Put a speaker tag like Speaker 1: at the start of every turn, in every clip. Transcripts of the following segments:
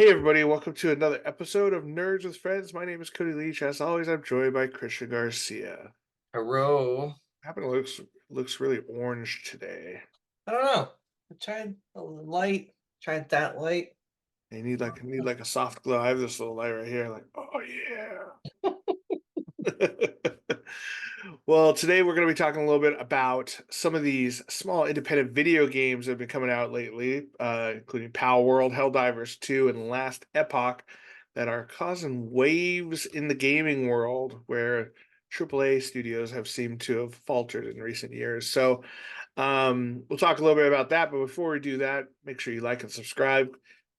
Speaker 1: Hey everybody, welcome to another episode of Nerds with Friends. My name is Cody Leach. As always, I'm joined by Christian Garcia.
Speaker 2: Hero.
Speaker 1: Happen looks really orange today.
Speaker 2: I don't know. I tried a light, tried that light.
Speaker 1: I need like a soft glow. I have this little light right here, like, oh yeah. Well, today we're going to be talking a little bit about some of these small independent video games that have been coming out lately, including Palworld, Helldivers 2, and Last Epoch, that are causing waves in the gaming world where AAA studios have seemed to have faltered in recent years. So, we'll talk a little bit about that. But before we do that, make sure you like and subscribe.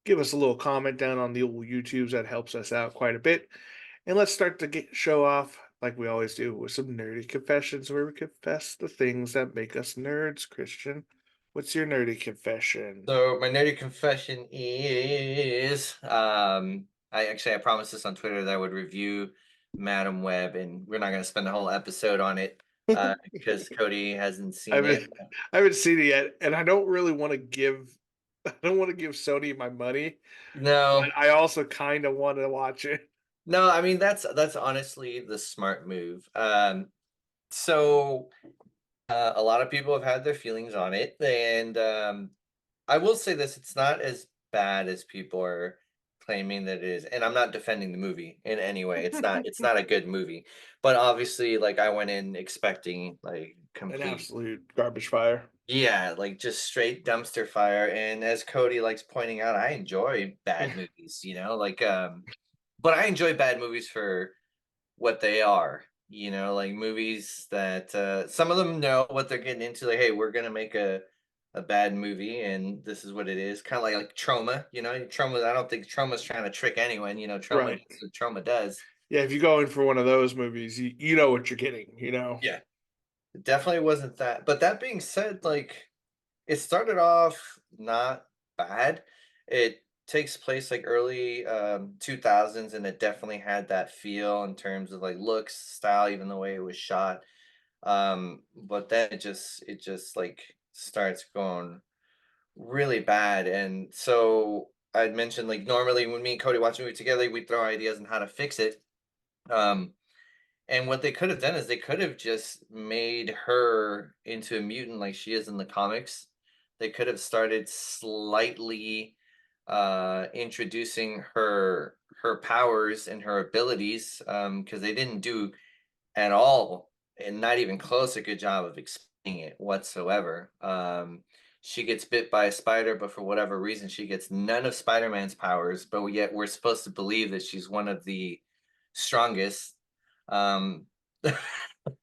Speaker 1: Give us a little comment down on the old YouTubes. That helps us out quite a bit. And let's start the show off like we always do with some nerdy confessions where we confess the things that make us nerds. Christian, what's your nerdy confession?
Speaker 2: So my nerdy confession is I promised this on Twitter that I would review Madam Web, and we're not gonna spend the whole episode on it because Cody hasn't
Speaker 1: I
Speaker 2: seen it.
Speaker 1: haven't I haven't seen it yet, and I don't really want to give I don't want to give Sony my money, but
Speaker 2: No,
Speaker 1: I also kind of want to watch it.
Speaker 2: no, I mean that's honestly the smart move. So a lot of people have had their feelings on it, and I will say this: it's not as bad as people are claiming that it is. And I'm not defending the movie in any way. It's not a good movie. But obviously, like I went in expecting like
Speaker 1: An
Speaker 2: complete,
Speaker 1: absolute garbage fire.
Speaker 2: yeah, like just straight dumpster fire. And as Cody likes pointing out, I enjoy bad movies, but I enjoy bad movies for what they are. Like movies that some of them know what they're getting into. Like, hey, we're gonna make a bad movie, and this is what it is. Kind of like Trauma. Trauma. I don't think Trauma's trying to trick anyone. Trauma
Speaker 1: Right.
Speaker 2: knows what Trauma does.
Speaker 1: Yeah, if you go in for one of those movies, you know what you're getting.
Speaker 2: Yeah, it definitely wasn't that. But that being said, like it started off not bad. It takes place like early 2000s, and it definitely had that feel in terms of like looks, style, even the way it was shot. But then it just like starts going really bad. And so I'd mentioned like normally when me and Cody watch a movie together, we throw ideas on how to fix it. Um, and what they could have done is they could have just made her into a mutant like she is in the comics. They could have started slightly introducing her powers and her abilities because they didn't do at all, and not even close, a good job of explaining it whatsoever. She gets bit by a spider, but for whatever reason, she gets none of Spider-Man's powers, but yet we're supposed to believe that she's one of the strongest. Um,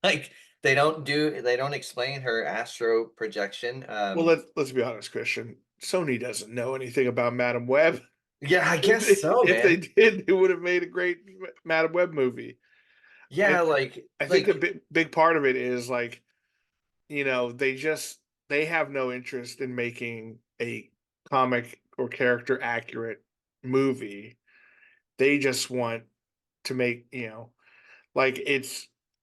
Speaker 2: like they don't explain her astro projection.
Speaker 1: Well, let's be honest, Christian. Sony doesn't know anything about Madam Web.
Speaker 2: Yeah, I
Speaker 1: If
Speaker 2: guess
Speaker 1: they,
Speaker 2: so,
Speaker 1: if they
Speaker 2: man.
Speaker 1: did, it would have made a great Madam Web movie. I,
Speaker 2: Yeah, like
Speaker 1: I think the
Speaker 2: like
Speaker 1: big part of it is like, they have no interest in making a comic or character accurate movie. They just want to make, like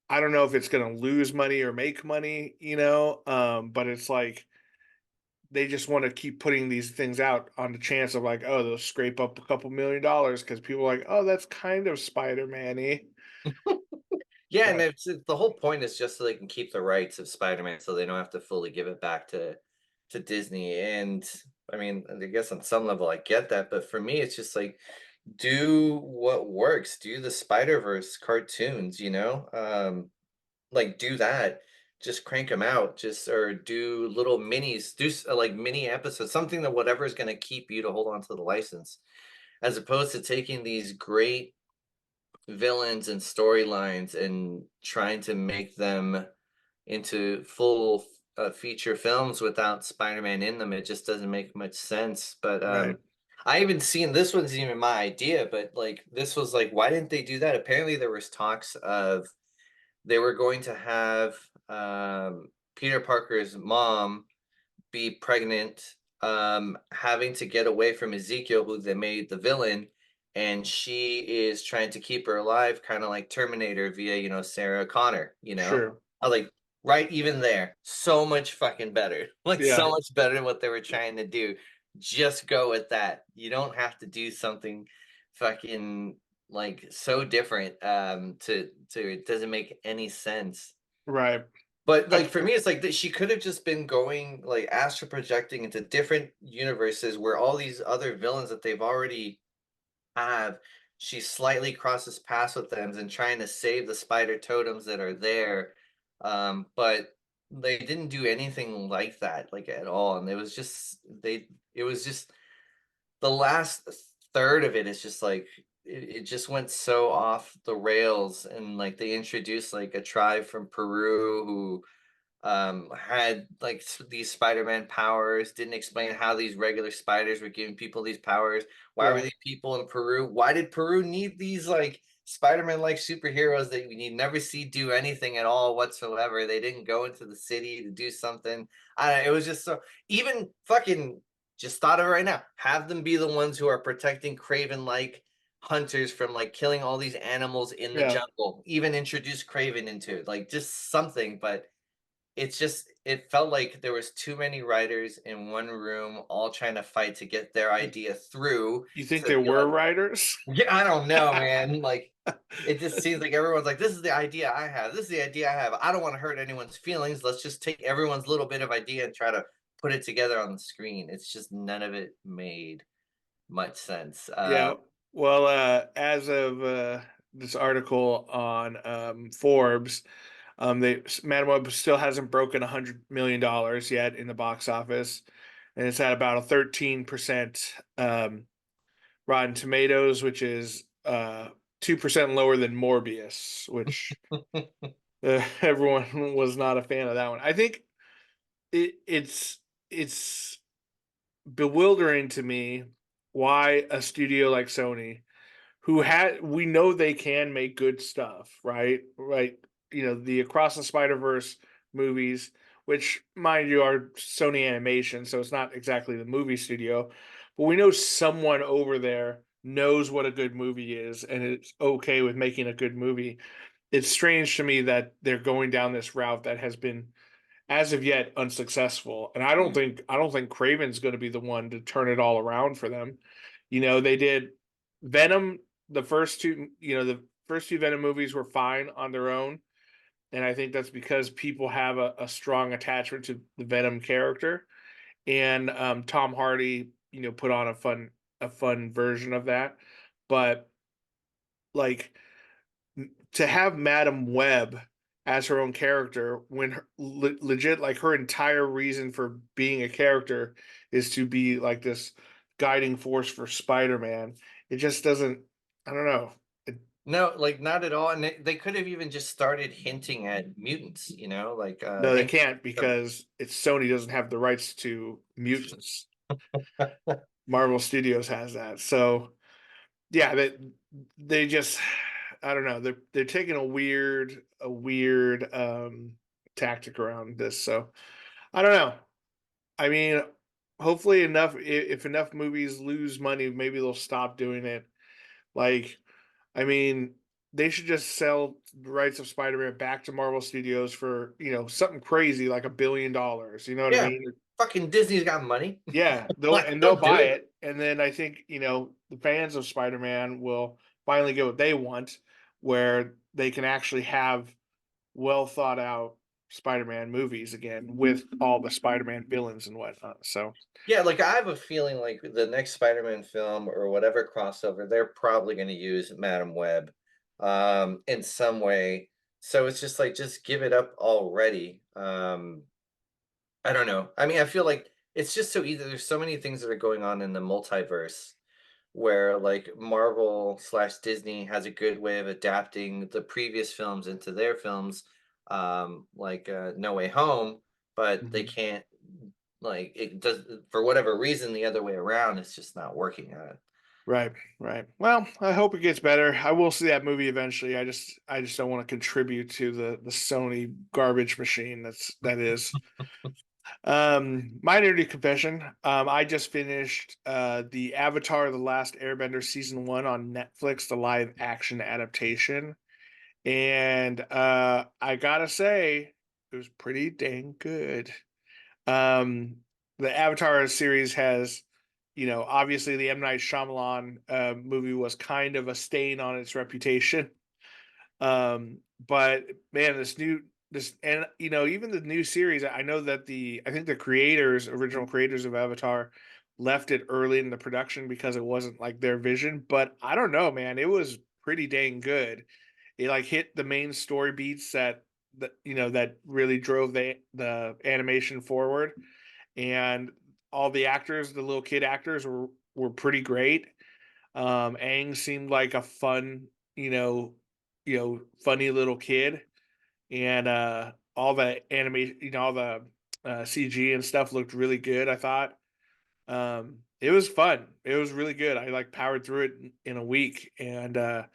Speaker 1: I don't know if it's going to lose money or make money, but it's like they just want to keep putting these things out on the chance of like, oh, they'll scrape up a couple $1 million because people are like, oh, that's kind of Spider-Man-y.
Speaker 2: yeah, and
Speaker 1: But
Speaker 2: the whole point is just so they can keep the rights of Spider-Man, so they don't have to fully give it back to Disney. And I mean, I guess on some level I get that, but for me, it's just like do what works. Do the Spider-Verse cartoons, like do that. Just crank them out. Just or do little minis. Do like mini episodes, something that whatever is going to keep you to hold on to the license, as opposed to taking these great villains and storylines and trying to make them into full feature films without Spider-Man in them. It just doesn't make much sense. But
Speaker 1: right,
Speaker 2: I even seen this wasn't even my idea, but like this was like, why didn't they do that? Apparently, there was talks of they were going to have Peter Parker's mom be pregnant, having to get away from Ezekiel, who they made the villain, and she is trying to keep her alive, kind of like Terminator via, Sarah Connor.
Speaker 1: sure,
Speaker 2: I was like, right, even there, so much fucking better, like
Speaker 1: yeah.
Speaker 2: so much better than what they were trying to do. just go with that. You don't have to do something fucking like so different to it doesn't make any sense.
Speaker 1: Right.
Speaker 2: But
Speaker 1: I
Speaker 2: like for me it's like that she could have just been going like astral projecting into different universes where all these other villains that they've already have, she slightly crosses paths with them and trying to save the spider totems that are there. But they didn't do anything like that, like at all. And it was just the last third of it is just like it just went so off the rails and like they introduced like a tribe from Peru who had like these Spider-Man powers, didn't explain how these regular spiders were giving people these powers. Why were
Speaker 1: yeah.
Speaker 2: these people in Peru? Why did Peru need these like Spider-Man like superheroes that you never see do anything at all whatsoever? They didn't go into the city to do something. I don't know, it was just so even fucking just thought of it right now. Have them be the ones who are protecting Craven like hunters from like killing all these animals in the
Speaker 1: Yeah.
Speaker 2: jungle. Even introduce Craven into it. Like just something, but it's just it felt like there was too many writers in one room all trying to fight to get their idea through
Speaker 1: You think
Speaker 2: to
Speaker 1: there
Speaker 2: be
Speaker 1: were
Speaker 2: like,
Speaker 1: writers?
Speaker 2: yeah, I don't know, man. Like it just seems like everyone's like, this is the idea I have. This is the idea I have. I don't want to hurt anyone's feelings. Let's just take everyone's little bit of idea and try to put it together on the screen. It's just none of it made much sense.
Speaker 1: Yeah. Well, as of this article on Forbes, Madam Web still hasn't broken $100 million yet in the box office, and it's at about a 13% Rotten Tomatoes, which is 2% lower than Morbius, which everyone was not a fan of that one. I think it's bewildering to me why a studio like Sony, who had we know they can make good stuff, right? Right. The Across the Spider Verse movies, which mind you are Sony Animation, so it's not exactly the movie studio, but we know someone over there knows what a good movie is and it's okay with making a good movie. It's strange to me that they're going down this route that has been as of yet unsuccessful. And I don't think Craven's going to be the one to turn it all around for them. They did Venom, the first two Venom movies were fine on their own. And I think that's because people have a strong attachment to the Venom character. And Tom Hardy, put on a fun version of that. But like to have Madam Web as her own character when legit like her entire reason for being a character is to be like this guiding force for Spider-Man. It just doesn't. I don't know. It,
Speaker 2: No, like not at all. And they could have even just started hinting at mutants, like
Speaker 1: no, they
Speaker 2: hinting
Speaker 1: can't because it's Sony doesn't have the rights to mutants. Marvel Studios has that. So yeah, they just I don't know. They're taking a weird tactic around this. So I don't know. I mean, hopefully if enough movies lose money, maybe they'll stop doing it. Like, I mean, they should just sell the rights of Spider-Man back to Marvel Studios for, something crazy like $1 billion. You know what I
Speaker 2: Yeah,
Speaker 1: mean?
Speaker 2: fucking Disney's got money.
Speaker 1: Yeah,
Speaker 2: Like,
Speaker 1: they'll
Speaker 2: they'll do
Speaker 1: buy
Speaker 2: it.
Speaker 1: it, and then I think the fans of Spider-Man will finally get what they want, where they can actually have well thought out Spider-Man movies again with all the Spider-Man villains and whatnot. So
Speaker 2: Yeah, like I have a feeling like the next Spider-Man film or whatever crossover, they're probably going to use Madam Web in some way. So it's just like just give it up already. I don't know. I mean, I feel like it's just so easy. There's so many things that are going on in the multiverse where like Marvel slash Disney has a good way of adapting the previous films into their films, like No Way Home, but they
Speaker 1: mhm.
Speaker 2: can't like it does for whatever reason the other way around. It's just not working out.
Speaker 1: Right, right. Well, I hope it gets better. I will see that movie eventually. I just don't want to contribute to the Sony garbage machine that is. My nerdy confession. I just finished the Avatar: The Last Airbender season one on Netflix, the live action adaptation, and I gotta say, it was pretty dang good. Um, the Avatar series has obviously the M. Night Shyamalan movie was kind of a stain on its reputation. But man, this and even the new series, I know that I think the original creators of Avatar, left it early in the production because it wasn't like their vision. But I don't know, man, it was pretty dang good. It like hit the main story beats that really drove the animation forward, and all the actors, the little kid actors were pretty great. Aang seemed like a fun, funny little kid, and all the animation, all the CG and stuff looked really good. I thought it was fun. It was really good. I like powered through it in a week, and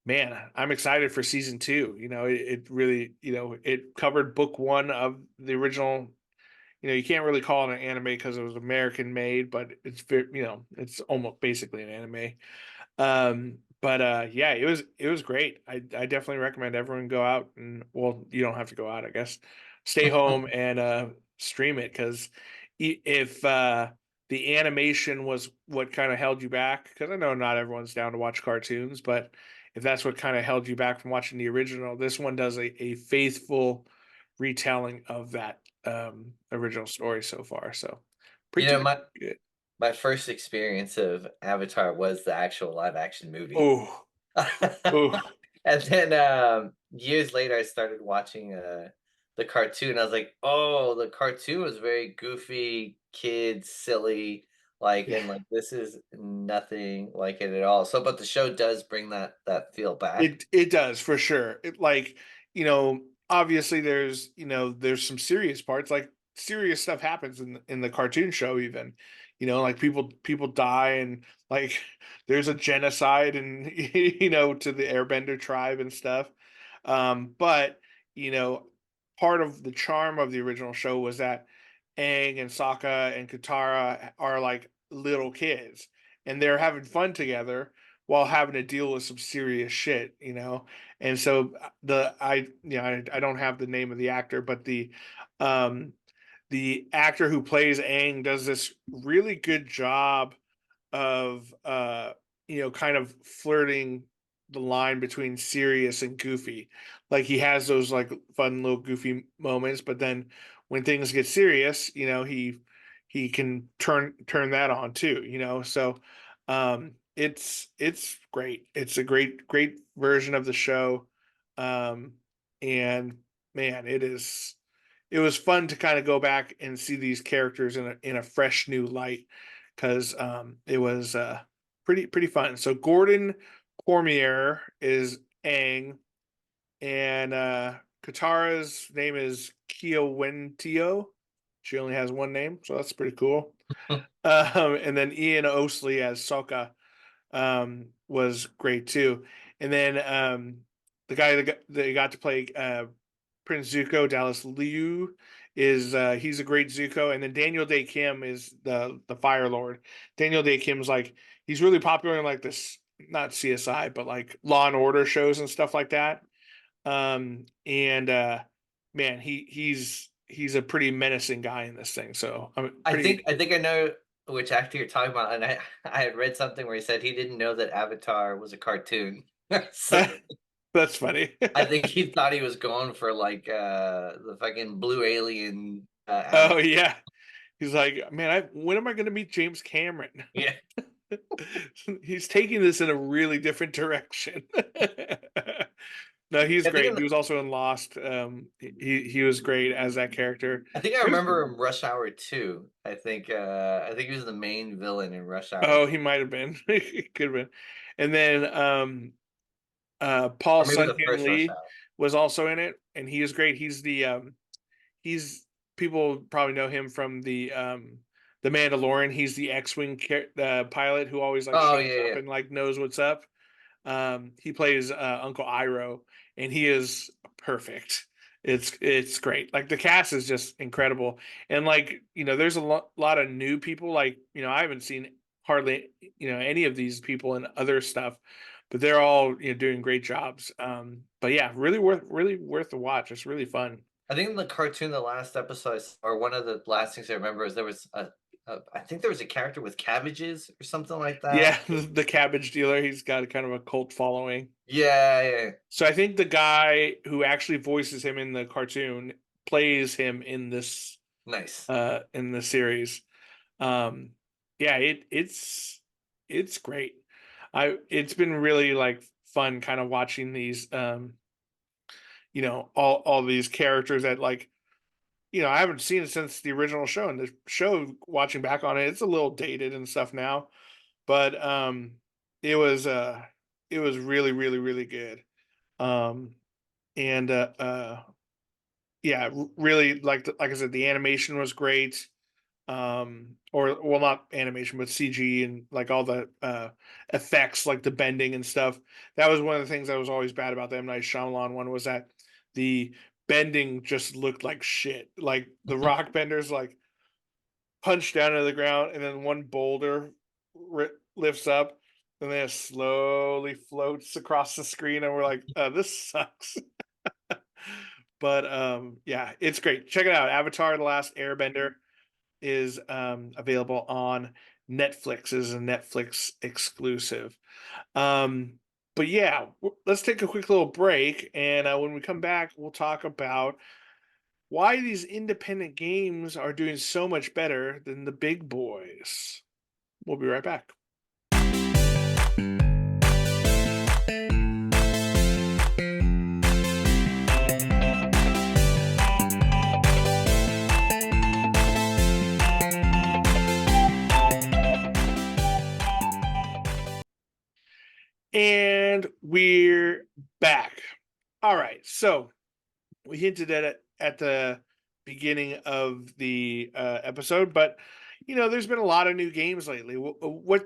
Speaker 1: man, I'm excited for season two. It really, it covered book one of the original. You can't really call it an anime because it was American made, but it's very, it's almost basically an anime. But yeah, it was great. I definitely recommend everyone go out and, well, you don't have to go out, I guess. Stay home and stream it, because if the animation was what kind of held you back, because I know not everyone's down to watch cartoons, but if that's what kind of held you back from watching the original, this one does a faithful retelling of that original story so far. So
Speaker 2: You
Speaker 1: pretty
Speaker 2: know,
Speaker 1: good.
Speaker 2: my first experience of Avatar was the actual live action movie.
Speaker 1: Oh, oh,
Speaker 2: And then, years later, I started watching, the cartoon. I was like, "Oh, the cartoon was very goofy, kids, silly, like,
Speaker 1: yeah.
Speaker 2: and, like, this is nothing like it at all." So but the show does bring that feel back.
Speaker 1: It does for sure. It like, obviously there's some serious parts, like serious stuff happens in the cartoon show even. Like people die, and like there's a genocide, and to the Airbender tribe and stuff. But you know part of the charm of the original show was that Aang and Sokka and Katara are like little kids, and they're having fun together while having to deal with some serious shit. And so I don't have the name of the actor, but um the actor who plays Aang does this really good job of kind of flirting the line between serious and goofy. Like he has those like fun little goofy moments, but then when things get serious, he can turn that on too. So it's great. It's a great version of the show. And man, it was fun to kind of go back and see these characters in a fresh new light, because it was pretty fun. So Gordon Cormier is Aang, and Katara's name is Kiowentio. She only has one name, so that's pretty cool. And then Ian Osley as Sokka was great too. And then the guy that got to play Prince Zuko, Dallas Liu, is he's a great Zuko. And then Daniel Day Kim is the Fire Lord. Daniel Day Kim's like, he's really popular in like this, not CSI, but like Law and Order shows and stuff like that. And man, he's a pretty menacing guy in this thing. So I'm pretty.
Speaker 2: I think I know which actor you're talking about, and I had read something where he said he didn't know that Avatar was a cartoon. So
Speaker 1: That's funny.
Speaker 2: I think he thought he was going for, like, the fucking blue alien,
Speaker 1: Oh
Speaker 2: Avatar.
Speaker 1: yeah, he's like, man, when am I going to meet James Cameron?
Speaker 2: Yeah.
Speaker 1: He's taking this in a really different direction. No, he's
Speaker 2: I think
Speaker 1: great.
Speaker 2: in
Speaker 1: He was also in Lost. He was great as that character.
Speaker 2: I think I
Speaker 1: It was,
Speaker 2: remember him Rush Hour 2. I think he was the main villain in Rush Hour,
Speaker 1: oh, he might have been. He could have been. And then Paul
Speaker 2: or maybe
Speaker 1: Sun
Speaker 2: the
Speaker 1: Hyung
Speaker 2: first Rush
Speaker 1: Lee
Speaker 2: Hour.
Speaker 1: was also in it, and he is great. He's people probably know him from the Mandalorian. He's the X-wing pilot who always like
Speaker 2: Oh,
Speaker 1: shows
Speaker 2: yeah,
Speaker 1: up
Speaker 2: yeah.
Speaker 1: and like knows what's up. He plays Uncle Iroh, and he is perfect. It's great. Like the cast is just incredible, and like there's a lot of new people. Like I haven't seen hardly any of these people in other stuff, but they're all doing great jobs. But yeah, really worth the watch. It's really fun.
Speaker 2: I think in the cartoon, the last episode I s or one of the last things I remember is there was I think there was a character with cabbages or something like that.
Speaker 1: Yeah, the cabbage dealer. He's got a kind of a cult following.
Speaker 2: Yeah, yeah.
Speaker 1: So I think the guy who actually voices him in the cartoon plays him
Speaker 2: Nice.
Speaker 1: in the series. Um, yeah, it's great. It's been really like fun kind of watching these all these characters that like I haven't seen it since the original show, and the show watching back on it, it's a little dated and stuff now, but it was uh it was really really really good. Um and yeah, really like I said, the animation was great. Or well, not animation but CG and like all the effects, like the bending and stuff. That was one of the things that was always bad about the M. Night Shyamalan one, was that the bending just looked like shit. Like the rock benders like punch down to the ground, and then one boulder lifts up, and then it slowly floats across the screen, and we're like, this sucks. But yeah, it's great. Check it out. Avatar: The Last Airbender is available on Netflix. Is a Netflix exclusive. Um, but yeah, let's take a quick little break, and when we come back, we'll talk about why these independent games are doing so much better than the big boys. We'll be right back. And we're back. All right, so we hinted at it at the beginning of the episode, but there's been a lot of new games lately. What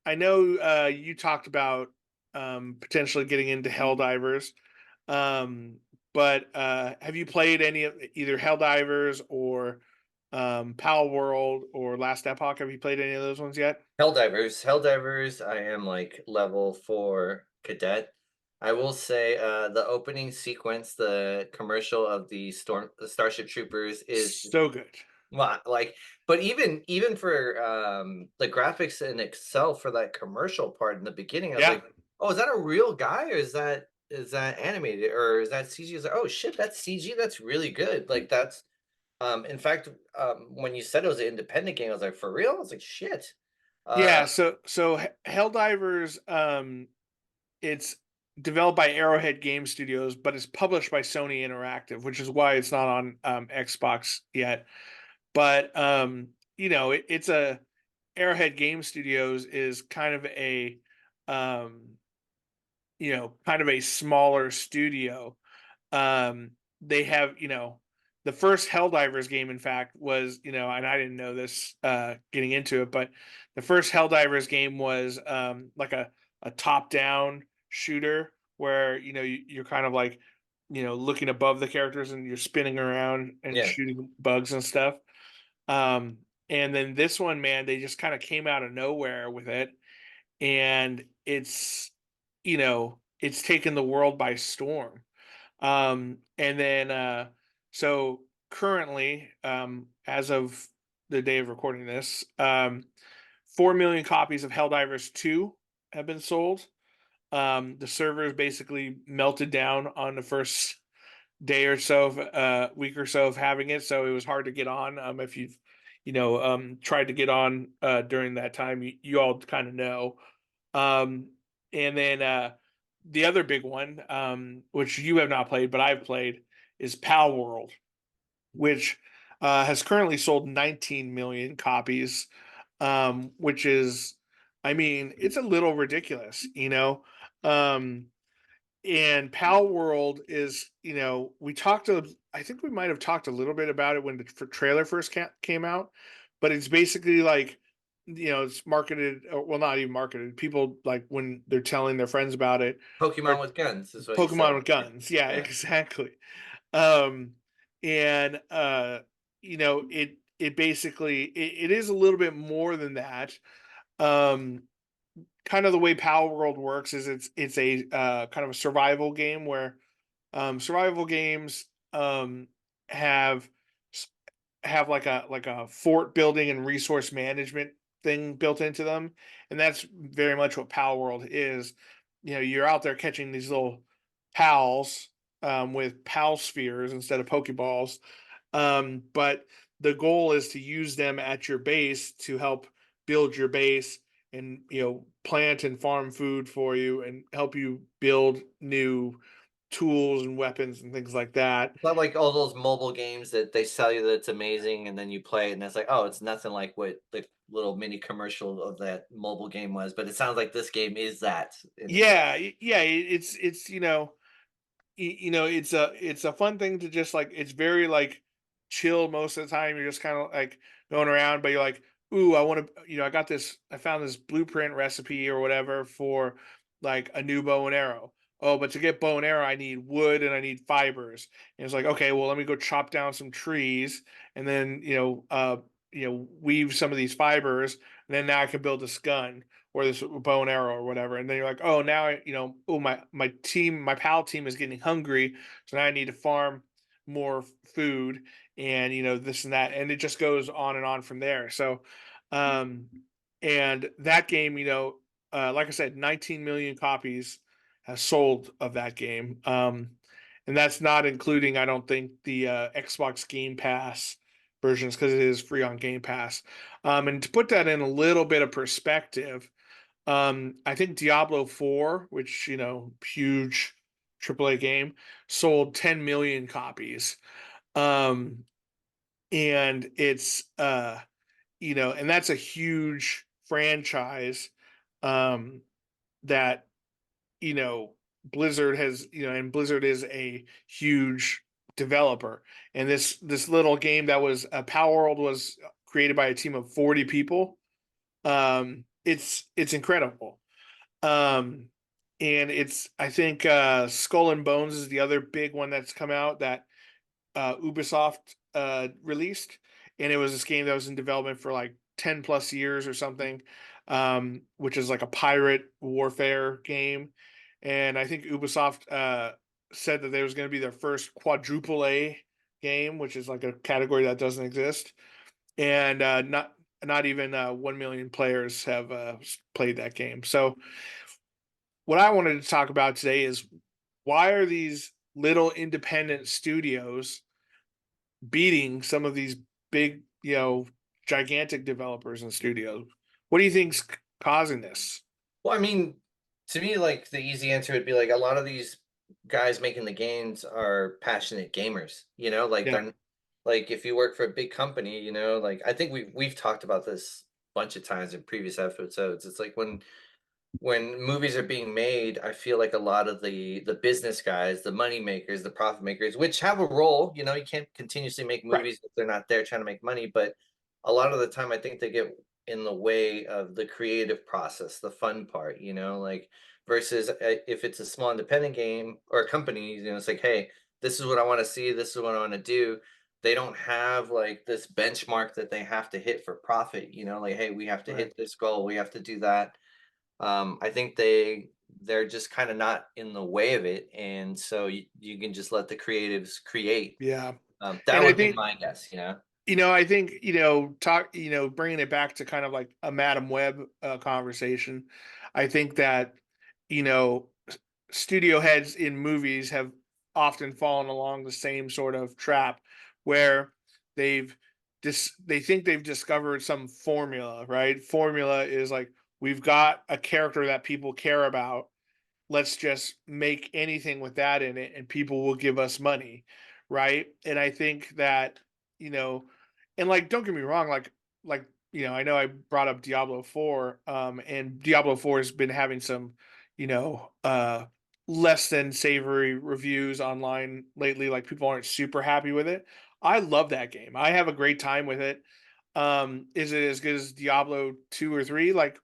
Speaker 1: I know you talked about potentially getting into Helldivers, um, but have you played any of either Helldivers or Palworld or Last Epoch? Have you played any of those ones yet?
Speaker 2: Helldivers, I am like level 4 cadet. I will say the opening sequence, the commercial of the Starship Troopers is
Speaker 1: So good.
Speaker 2: like, but even for the graphics in itself for that commercial part in the beginning, I was
Speaker 1: Yeah.
Speaker 2: like, "Oh, is that a real guy or is that animated or is that CG?" I was like, "Oh shit, that's CG. That's really good." Like that's in fact, when you said it was an independent game, I was like, "For real?" I was like, "Shit."
Speaker 1: Yeah,
Speaker 2: Uh,
Speaker 1: so Helldivers, it's developed by Arrowhead Game Studios, but it's published by Sony Interactive, which is why it's not on Xbox yet. But it's a Arrowhead Game Studios is kind of um, kind of a smaller studio. They have, the first Helldivers game, in fact, was, and I didn't know this getting into it, but the first Helldivers game was like a top down shooter where, you're kind of like, looking above the characters and you're spinning around and
Speaker 2: yeah.
Speaker 1: shooting bugs and stuff. And then this one, man, they just kind of came out of nowhere with it. And it's taken the world by storm. And then so currently, as of the day of recording this, 4 million copies of Helldivers 2 have been sold. The servers basically melted down on the first day or so of week or so of having it, so it was hard to get on. If you've tried to get on during that time, you all kind of know. um and then the other big one, which you have not played but I've played, is Palworld, which has currently sold 19 million copies, which is, I mean, it's a little ridiculous. um and Pal World is, we talked to, I think we might have talked a little bit about it when the trailer first came out, but it's basically like, it's marketed, well, not even marketed. People like when they're telling their friends about it,
Speaker 2: Pokemon
Speaker 1: or
Speaker 2: with guns is what you
Speaker 1: Pokemon
Speaker 2: said.
Speaker 1: with guns. Yeah,
Speaker 2: Yeah.
Speaker 1: exactly. Um, and it basically it is a little bit more than that. Um, Kind of the way Power World works is it's a kind of a survival game where survival games have have like a fort building and resource management thing built into them, and that's very much what Palworld is. You're out there catching these little pals with pal spheres instead of Pokeballs, but the goal is to use them at your base to help build your base and plant and farm food for you and help you build new tools and weapons and things like that.
Speaker 2: It's not like all those mobile games that they sell you that it's amazing, and then you play it, and it's like, oh, it's nothing like what the little mini commercial of that mobile game was. But it sounds like this game is that in its
Speaker 1: Yeah, yeah, it's it's a fun thing to just like, it's very like chill most of the time. You're just kind of like going around, but you're like, ooh, I want to, I found this blueprint recipe or whatever for like a new bow and arrow. Oh, but to get bow and arrow, I need wood and I need fibers. And it's like, okay, well, let me go chop down some trees and then weave some of these fibers, and then now I can build this gun or this bow and arrow or whatever. And then you're like, oh, now oh, my pal team is getting hungry, so now I need to farm more food, and this and that, and it just goes on from there. So, um, and that game, like I said, 19 million copies has sold of that game, and that's not including, I don't think, the Xbox Game Pass versions because it is free on Game Pass. And to put that in a little bit of perspective, I think Diablo 4, which, huge AAA game, sold 10 million copies. Um, and it's and that's a huge franchise that, you know, Blizzard has, and Blizzard is a huge developer. And this little game that was Power World was created by a team of 40 people. It's incredible. Um, and it's, I think, Skull and Bones is the other big one that's come out that Ubisoft released, and it was this game that was in development for like 10 plus years or something, which is like a pirate warfare game. And I think Ubisoft said that there was going to be their first quadruple A game, which is like a category that doesn't exist, and not even 1 million players have played that game. So what I wanted to talk about today is, why are these little independent studios beating some of these big, gigantic developers and studios? What do you think's causing this?
Speaker 2: well, I mean, to me, like the easy answer would be like a lot of these guys making the games are passionate gamers. Like
Speaker 1: Yeah,
Speaker 2: they're like if you work for a big company, like I think we've talked about this a bunch of times in previous episodes. It's like when movies are being made, I feel like a lot of the business guys, the money makers, the profit makers, which have a role. You can't continuously make
Speaker 1: right.
Speaker 2: movies if they're not there trying to make money. But a lot of the time, I think they get in the way of the creative process, the fun part. Like versus if it's a small independent game or a company, it's like, hey, this is what I want to see. This is what I want to do. They don't have like this benchmark that they have to hit for profit. Like, hey, we have to
Speaker 1: Right.
Speaker 2: hit this goal. We have to do that. I think they're just kind of not in the way of it, and so you can just let the creatives create.
Speaker 1: Yeah.
Speaker 2: That
Speaker 1: And I
Speaker 2: would be
Speaker 1: think,
Speaker 2: my guess.
Speaker 1: I think, bringing it back to kind of like a Madam Web conversation. I think that, you know, studio heads in movies have often fallen along the same sort of trap where they've they think they've discovered some formula, right? Formula is like, we've got a character that people care about, let's just make anything with that in it and people will give us money, right? And I think that, you know and like, don't get me wrong, like I know I brought up Diablo 4, and Diablo 4 has been having some, you know less than savory reviews online lately. Like, people aren't super happy with it. I love that game, I have a great time with it. Is it as good as Diablo 2 or 3? Like,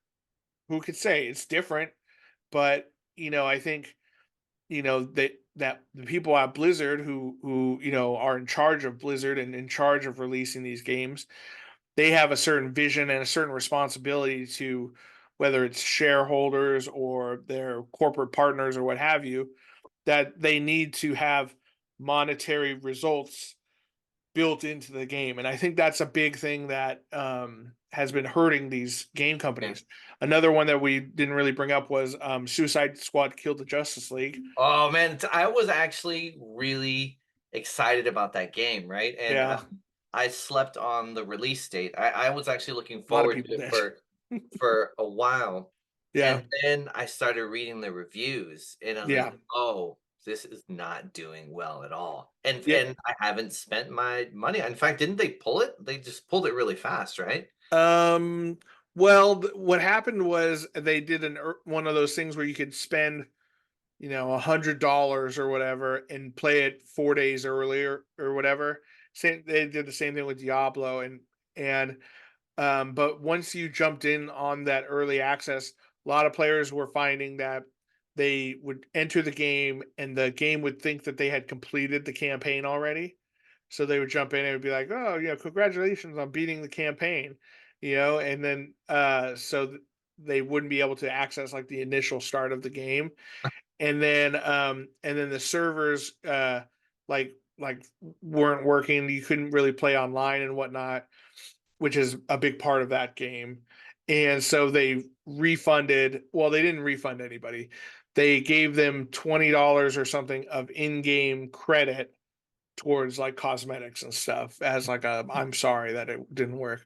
Speaker 1: who could say? It's different, but I think, that the people at Blizzard who are in charge of Blizzard and in charge of releasing these games, they have a certain vision and a certain responsibility to, whether it's shareholders or their corporate partners or what have you, that they need to have monetary results built into the game, and I think that's a big thing that has been hurting these game
Speaker 2: Yeah.
Speaker 1: companies. Another one that we didn't really bring up was Suicide Squad killed the Justice League.
Speaker 2: Oh man, I was actually really excited about that game, right? And
Speaker 1: Yeah,
Speaker 2: I slept on the release date. I was actually looking
Speaker 1: a lot of
Speaker 2: forward to
Speaker 1: people
Speaker 2: it
Speaker 1: did.
Speaker 2: for a while,
Speaker 1: Yeah,
Speaker 2: and then I started reading the reviews, and I was like,
Speaker 1: yeah,
Speaker 2: "Oh, this is not doing well at all."
Speaker 1: yeah.
Speaker 2: And I haven't spent my money. In fact, didn't they pull it? They just pulled it really fast, right?
Speaker 1: Um, well, what happened was they did one of those things where you could spend, $100 or whatever and play it 4 days earlier or whatever. Same, they did the same thing with Diablo, and but once you jumped in on that early access, a lot of players were finding that they would enter the game and the game would think that they had completed the campaign already. So they would jump in and would be like, "Oh, congratulations on beating the campaign," and then they wouldn't be able to access like the initial start of the game, and then the servers like weren't working. You couldn't really play online and whatnot, which is a big part of that game. And so they refunded, well, they didn't refund anybody. They gave them $20 or something of in-game credit towards like cosmetics and stuff as like a I'm sorry that it didn't work.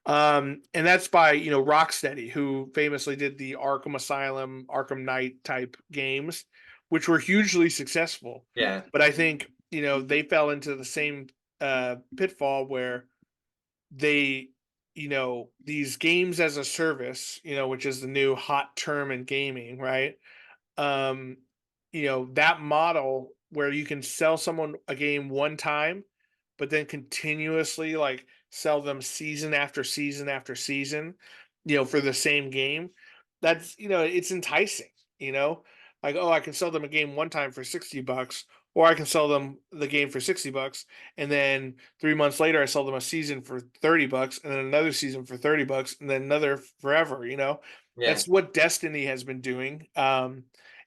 Speaker 1: And that's by Rocksteady, who famously did the Arkham Asylum, Arkham Knight type games, which were hugely successful.
Speaker 2: Yeah,
Speaker 1: But I think they fell into the same pitfall where they these games as a service, which is the new hot term in gaming, right? um that model where you can sell someone a game one time but then continuously like sell them season after season after season, for the same game. That's it's enticing, you know like, oh, I can sell them a game one time for $60, or I can sell them the game for $60, and then 3 months later I sell them a season for $30, and then another season for $30, and then another forever.
Speaker 2: yeah.
Speaker 1: That's what Destiny has been doing.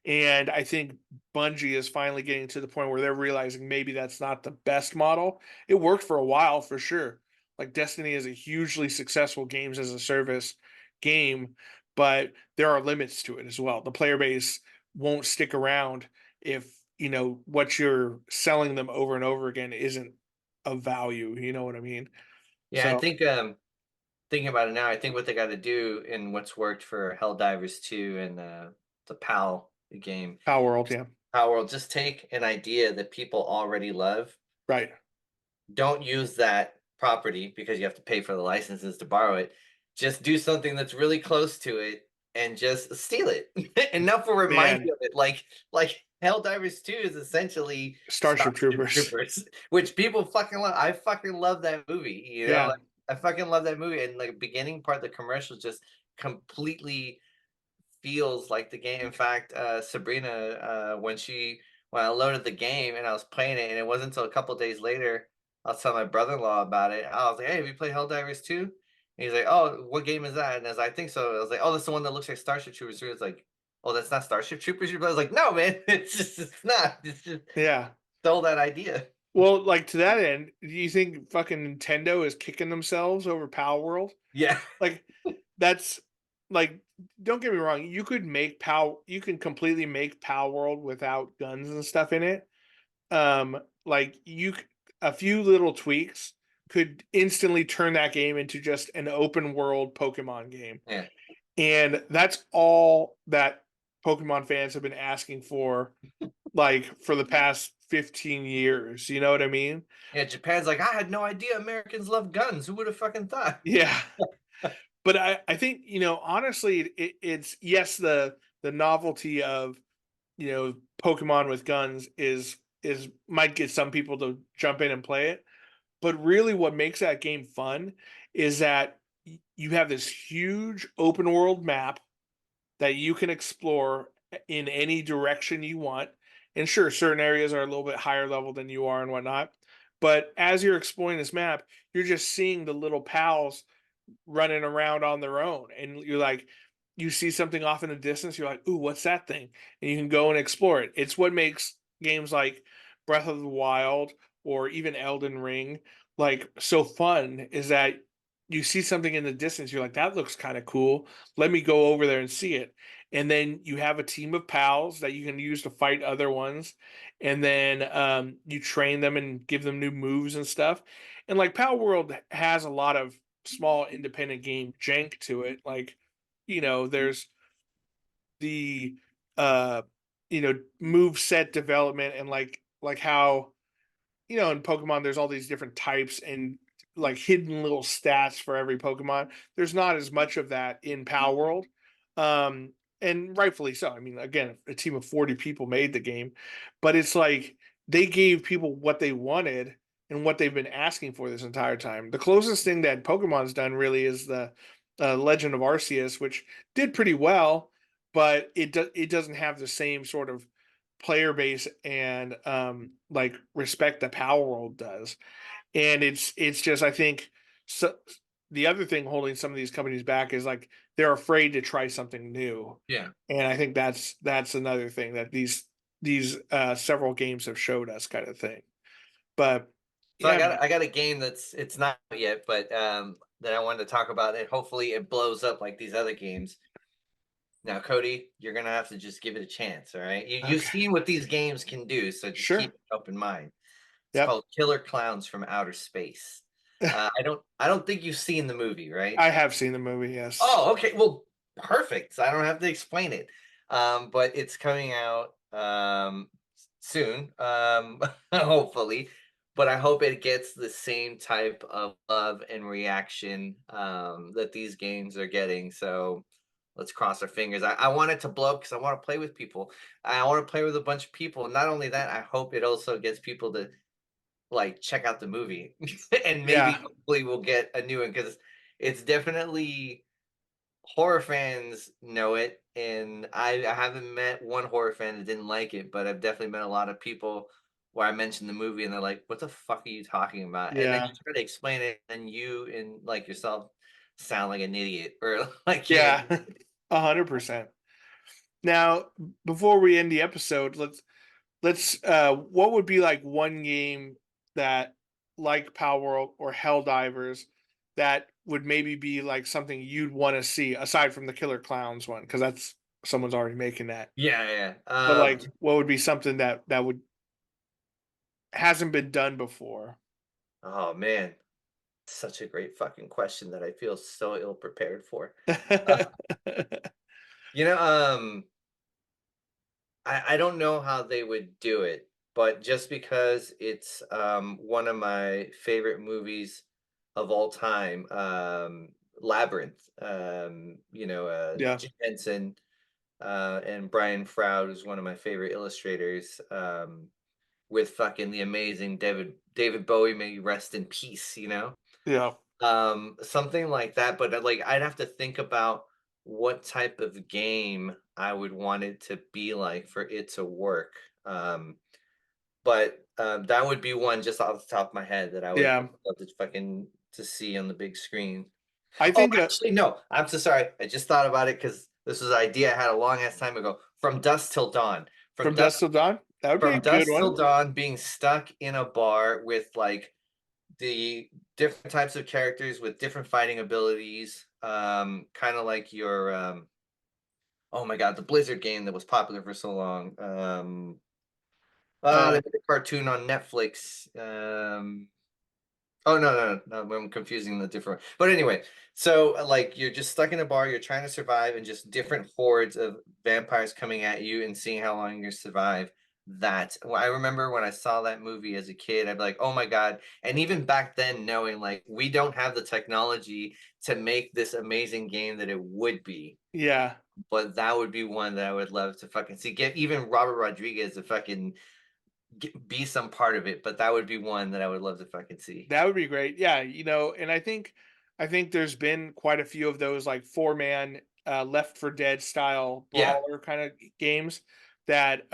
Speaker 1: And I think Bungie is finally getting to the point where they're realizing maybe that's not the best model. It worked for a while for sure. Like Destiny is a hugely successful games as a service game, but there are limits to it as well. The player base won't stick around if what you're selling them over and over again isn't of value. You know what I mean?
Speaker 2: Yeah, I
Speaker 1: So
Speaker 2: think thinking about it now, I think what they got to do and what's worked for Helldivers 2 and the PAL game,
Speaker 1: Power World, yeah,
Speaker 2: Palworld, just take an idea that people already love.
Speaker 1: right,
Speaker 2: Don't use that property because you have to pay for the licenses to borrow it. Just do something that's really close to it and just steal it. Enough will remind
Speaker 1: man.
Speaker 2: you of it. Like Helldivers 2 is essentially
Speaker 1: Starship
Speaker 2: Starship
Speaker 1: Troopers,
Speaker 2: Troopers, which people fucking love. I fucking love that movie.
Speaker 1: yeah,
Speaker 2: Like, I fucking love that movie. And like beginning part, the commercial just completely feels like the game. In fact, Sabrina, when I loaded the game and I was playing it, and it wasn't until a couple days later I was telling my brother-in-law about it. I was like, "Hey, have you played Helldivers 2?" And he's like, "Oh, what game is that?" And I was like, "I think so." I was like, "Oh, that's the one that looks like Starship Troopers." He was like, "Oh, that's not Starship Troopers." I was like, "No, man, it's not. It's just
Speaker 1: yeah.
Speaker 2: stole that idea."
Speaker 1: Well, like to that end, do you think fucking Nintendo is kicking themselves over Power World?
Speaker 2: Yeah,
Speaker 1: Like that's like, don't get me wrong, you can completely make Power World without guns and stuff in it. Like a few little tweaks could instantly turn that game into just an open world Pokemon game.
Speaker 2: yeah,
Speaker 1: And that's all that Pokemon fans have been asking for, like for the past 15 years. You know what I mean?
Speaker 2: yeah. Japan's like, I had no idea Americans love guns. Who would have fucking thought?
Speaker 1: Yeah. But I think, honestly, it's yes, the novelty of, Pokemon with guns is might get some people to jump in and play it. But really what makes that game fun is that you have this huge open world map that you can explore in any direction you want. And sure, certain areas are a little bit higher level than you are and whatnot. But as you're exploring this map, you're just seeing the little pals running around on their own. And you're like, you see something off in the distance, you're like, ooh, what's that thing? And you can go and explore it. It's what makes games like Breath of the Wild or even Elden Ring, like so fun is that you see something in the distance, you're like, that looks kind of cool. Let me go over there and see it. And then you have a team of pals that you can use to fight other ones. And then you train them and give them new moves and stuff. And like Pal World has a lot of small independent game jank to it. Like, there's the uh move set development, and like how in Pokemon, there's all these different types and like hidden little stats for every Pokemon. There's not as much of that in Power World. Um, and rightfully so. I mean, again, a team of 40 people made the game, but it's like they gave people what they wanted and what they've been asking for this entire time. The closest thing that Pokemon's done really is the Legend of Arceus, which did pretty well, but it doesn't have the same sort of player base and like respect that Power World does. And it's just, I think, so the other thing holding some of these companies back is like they're afraid to try something new.
Speaker 2: Yeah.
Speaker 1: And I think that's another thing that these several games have showed us, kind of thing. But
Speaker 2: So
Speaker 1: yeah, man.
Speaker 2: I got a game that's it's not out yet, but that I wanted to talk about, and hopefully it blows up like these other games. Now, Cody, you're gonna have to just give it a chance, all right? You've
Speaker 1: Okay.
Speaker 2: seen what these games can do, so just keep
Speaker 1: Sure.
Speaker 2: it up in mind. It's
Speaker 1: Yep.
Speaker 2: called Killer Clowns from Outer Space. I don't think you've seen the movie, right?
Speaker 1: I have seen the movie, yes.
Speaker 2: Oh, okay. Well, perfect. So I don't have to explain it. But it's coming out soon, hopefully. But I hope it gets the same type of love and reaction that these games are getting. So let's cross our fingers. I want it to blow up because I want to play with people. I want to play with a bunch of people. Not only that, I hope it also gets people to like check out the movie and maybe
Speaker 1: Yeah.
Speaker 2: hopefully we'll get a new one because it's definitely horror fans know it, and I haven't met one horror fan that didn't like it, but I've definitely met a lot of people where I mentioned the movie and they're like, "What the fuck are you talking about?" And then
Speaker 1: Yeah.
Speaker 2: you try to explain it, and you and like yourself sound like an idiot or like you
Speaker 1: Yeah.
Speaker 2: didn't.
Speaker 1: 100%. Now, before we end the episode, let's what would be like one game that, like Power World or Helldivers, that would maybe be like something you'd want to see aside from the Killer Clowns one, because that's someone's already making that.
Speaker 2: Yeah, yeah.
Speaker 1: But like what would be something that would hasn't been done before?
Speaker 2: Oh man, such a great fucking question that I feel so ill prepared for. Uh, you know, I don't know how they would do it, but just because it's one of my favorite movies of all time, Labyrinth.
Speaker 1: Yeah.
Speaker 2: Jim Henson and Brian Froud is one of my favorite illustrators. With fucking the amazing David Bowie, may he rest in peace.
Speaker 1: Yeah.
Speaker 2: Something like that, but, like, I'd have to think about what type of game I would want it to be like for it to work, that would be one just off the top of my head that I would
Speaker 1: Yeah.
Speaker 2: love to fucking to see on the big screen.
Speaker 1: I
Speaker 2: Oh,
Speaker 1: think
Speaker 2: actually, no, I'm so sorry, I just thought about it because this was an idea I had a long ass time ago. From Dusk Till Dawn. From
Speaker 1: From
Speaker 2: Dusk
Speaker 1: Dust Till Dawn, that would be a
Speaker 2: from
Speaker 1: good
Speaker 2: Dusk
Speaker 1: one.
Speaker 2: Till Dawn being stuck in a bar with, like, the different types of characters with different fighting abilities, kind of like your oh my god, the Blizzard game that was popular for so long. They
Speaker 1: Uh
Speaker 2: made a cartoon on Netflix. Oh, no, I'm confusing the different but anyway, so, like, you're just stuck in a bar, you're trying to survive, and just different hordes of vampires coming at you and seeing how long you survive. I remember when I saw that movie as a kid, I'd be like, "Oh my god," and even back then knowing, like, we don't have the technology to make this amazing game that it would be,
Speaker 1: yeah.
Speaker 2: but that would be one that I would love to fucking see. Get even Robert Rodriguez to fucking be some part of it, but that would be one that I would love to fucking see.
Speaker 1: That would be great. Yeah, and I think there's been quite a few of those like four-man Left for Dead style
Speaker 2: Yeah.
Speaker 1: brawler kind of games that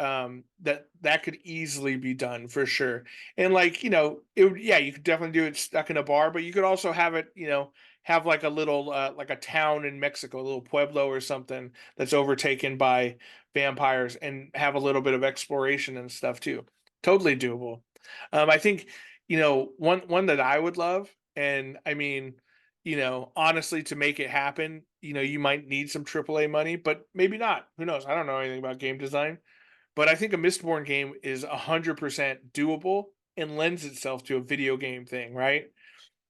Speaker 1: could easily be done for sure. And like, yeah, you could definitely do it stuck in a bar, but you could also have it, have like a little like a town in Mexico, a little pueblo or something that's overtaken by vampires, and have a little bit of exploration and stuff too. Totally doable. I think, one that I would love, and I mean, honestly, to make it happen, you might need some AAA money, but maybe not. Who knows? I don't know anything about game design, but I think a Mistborn game is 100% doable and lends itself to a video game thing, right?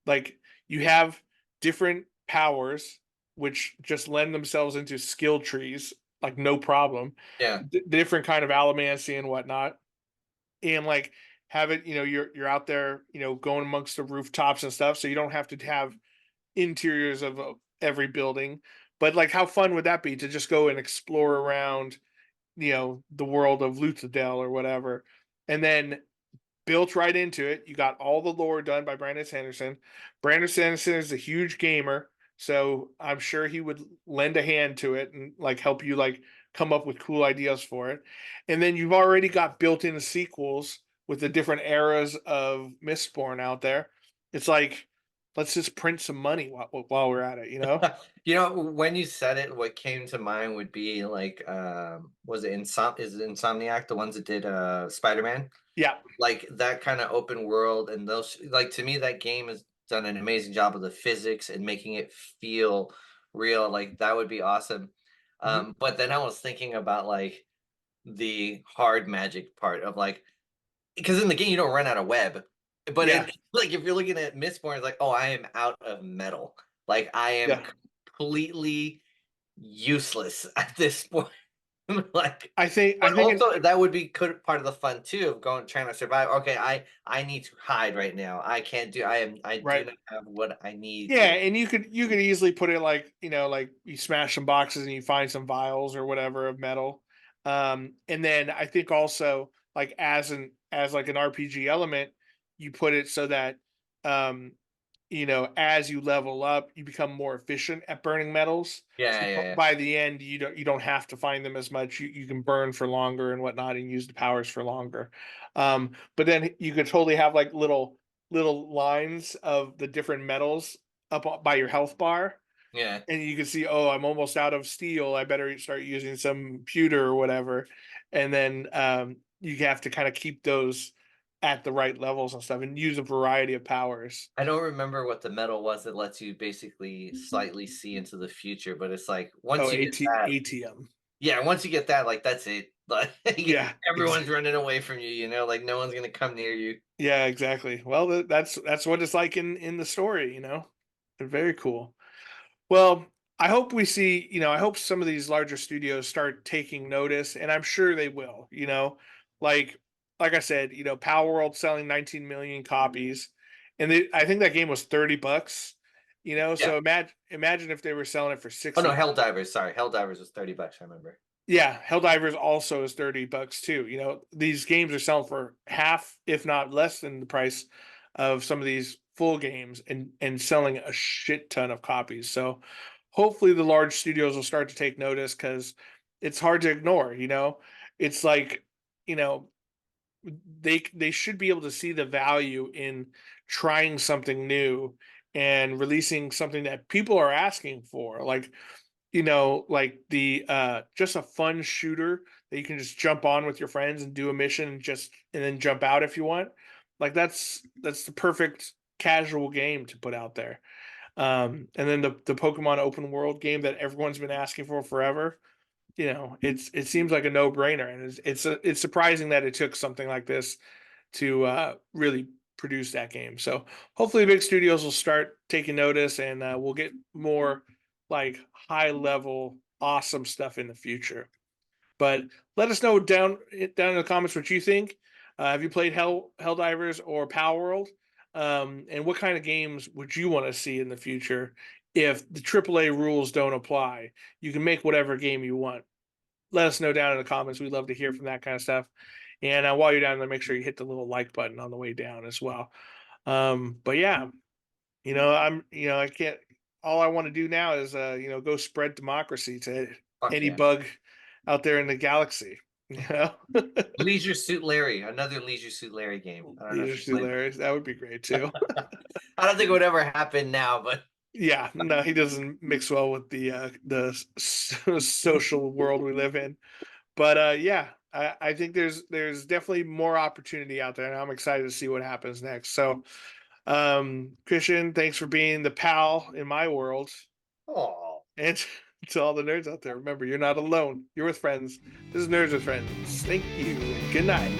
Speaker 1: Like, you have different powers which just lend themselves into skill trees, like no problem.
Speaker 2: Yeah.
Speaker 1: Different kind of allomancy and whatnot, and like have it, you're out there, going amongst the rooftops and stuff, so you don't have to have interiors of every building. But like, how fun would that be to just go and explore around, the world of Luthadel or whatever, and then built right into it. You got all the lore done by Brandon Sanderson. Brandon Sanderson is a huge gamer, so I'm sure he would lend a hand to it and like help you like come up with cool ideas for it. And then you've already got built-in sequels with the different eras of Mistborn out there. It's like, let's just print some money while we're at it.
Speaker 2: When you said it, what came to mind would be like, was it is it Insomniac, the ones that did Spider-Man?
Speaker 1: Yeah.
Speaker 2: Like that kind of open world, and those, like, to me that game has done an amazing job of the physics and making it feel real. Like that would be awesome.
Speaker 1: Mhm.
Speaker 2: But then I was thinking about like the hard magic part of like, because in the game you don't run out of web, but
Speaker 1: Yeah.
Speaker 2: in like if you're looking at Mistborn, it's like, oh, I am out of metal. Like I am
Speaker 1: Yeah.
Speaker 2: completely useless at this point. Like,
Speaker 1: I
Speaker 2: but
Speaker 1: think
Speaker 2: also that would be part of the fun too of going trying to survive. Okay, I need to hide right now. I do
Speaker 1: right.
Speaker 2: not have what I need
Speaker 1: Yeah,
Speaker 2: to.
Speaker 1: and you could easily put it like, like you smash some boxes and you find some vials or whatever of metal. And then I think also like as like an RPG element, you put it so that um as you level up, you become more efficient at burning metals.
Speaker 2: Yeah,
Speaker 1: So
Speaker 2: yeah, yeah.
Speaker 1: by the end, you don't have to find them as much. You can burn for longer and whatnot and use the powers for longer. But then you could totally have like little lines of the different metals by your health bar,
Speaker 2: Yeah.
Speaker 1: and you can see, oh, I'm almost out of steel. I better start using some pewter or whatever. And then you have to kind of keep those at the right levels and stuff, and use a variety of powers.
Speaker 2: I don't remember what the metal was that lets you basically slightly see into the future, but it's like
Speaker 1: Oh,
Speaker 2: once you get that,
Speaker 1: ATM.
Speaker 2: yeah, once you get that, like that's it. Like
Speaker 1: Yeah,
Speaker 2: everyone's running away from you, like no one's gonna come near you.
Speaker 1: yeah, exactly. Well, that's what it's like in the story. They're very cool. Well, I hope we see, I hope some of these larger studios start taking notice, and I'm sure they will. Like like I said, Palworld selling 19 million copies, and I think that game was $30.
Speaker 2: Yeah.
Speaker 1: So imagine if they were selling it for
Speaker 2: Oh no,
Speaker 1: 60.
Speaker 2: Helldivers. Sorry, Helldivers was $30. I remember.
Speaker 1: Yeah, Helldivers also is $30 too. These games are selling for half, if not less than the price of some of these full games, and selling a shit ton of copies. So hopefully the large studios will start to take notice, because it's hard to ignore. It's like, you know, they should be able to see the value in trying something new and releasing something that people are asking for. Like the just a fun shooter that you can just jump on with your friends and do a mission, and then jump out if you want. Like, that's the perfect casual game to put out there. And then the Pokemon open world game that everyone's been asking for forever. It seems like a no brainer, and it's surprising that it took something like this to really produce that game. So hopefully, big studios will start taking notice, and we'll get more like high level, awesome stuff in the future. But let us know down in the comments what you think. Have you played Helldivers or Palworld? And what kind of games would you want to see in the future if the AAA rules don't apply? You can make whatever game you want. Let us know down in the comments. We'd love to hear from that kind of stuff. And while you're down there, make sure you hit the little like button on the way down as well. But yeah, I can't. All I want to do now is, go spread democracy to
Speaker 2: Fuck
Speaker 1: any
Speaker 2: yeah.
Speaker 1: bug out there in the galaxy. You know,
Speaker 2: Leisure Suit Larry, another Leisure Suit Larry game. I don't know if
Speaker 1: Leisure
Speaker 2: you
Speaker 1: Suit
Speaker 2: played
Speaker 1: Larry, that would be great too.
Speaker 2: I don't think it would ever happen now, but
Speaker 1: Yeah, no, he doesn't mix well with the social world we live in. But yeah, I think there's definitely more opportunity out there, and I'm excited to see what happens next. So, Christian, thanks for being the pal in my world,
Speaker 2: Oh,
Speaker 1: and to all the nerds out there. Remember, you're not alone. You're with friends. This is Nerds with Friends. Thank you, and good night.